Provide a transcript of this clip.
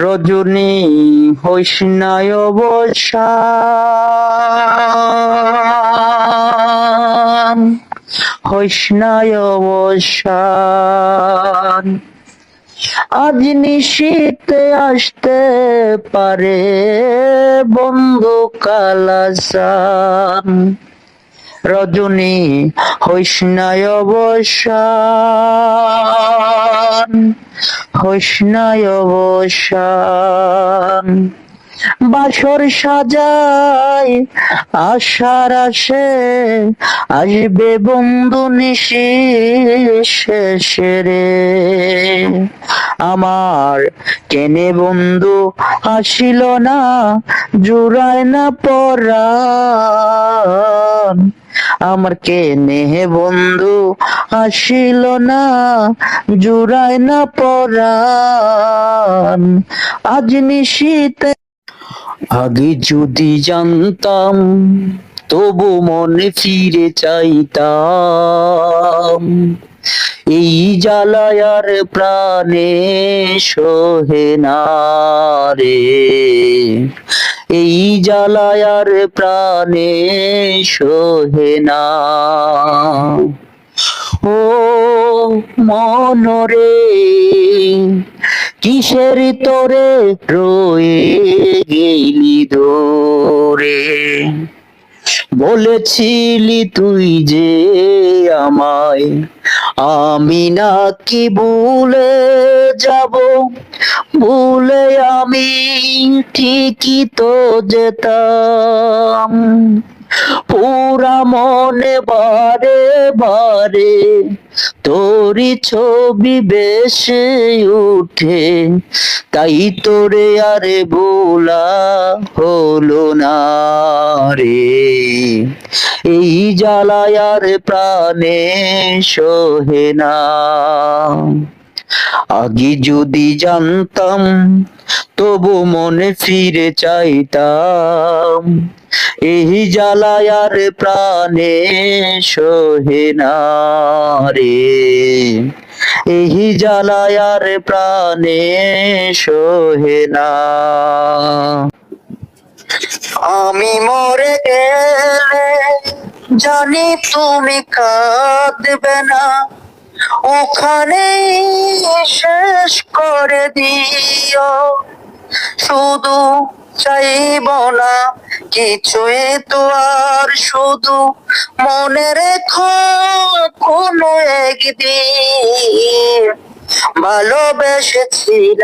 রজনী হইস নাই অবসান, হইস নাই অবসান। আজ নিশীথে আসতে পারে বন্ধু কালাসান। রজনী হইস নাই অবসান, হইস নাই অবসান। বাসর সাজাই আশার আসে, আসবে বন্ধু নিশি শেষে রে। আমার কেনে বন্ধু আসিল না, জুড়ায় না পরাণ। আমার কেনে বন্ধু আসিল না, জুড়ায় না পরাণ। আজ নিশীথে আগে যদি জানতাম, তবু মনে ফিরে চাইতাম। এই জ্বালায় আর প্রাণে সহে না রে, এই জ্বালায় আর প্রাণে সহে না। ও মনরে কিসের তোরে রয়ে গেলি দূরে। বলেছিলি তুই যে আমায়, আমি নাকি ভুলে যাব। ভুলে আমি ঠিকই তো যেতাম। পুরা মনে বারে বারে তোরি ছবি বেশে উঠে, তাই তোরে আরে ভোলা হলো না রে। এই জ্বালায় আর প্রাণে সহে না। আগে যদি জানতাম, তবু মনে ফিরে চাইতাম। এই জ্বালায় আর প্রাণে সহে না রে, এই জ্বালায় আর প্রাণে সহে না। আমি মরে গেলে জানি তুমি কাঁদবে না, ওখানেই শেষ করে দিও। শুধু চাইব না কিছুই তো আর, শুধু মনে রেখো কোনো একদিন ভালোবেসেছিলাম।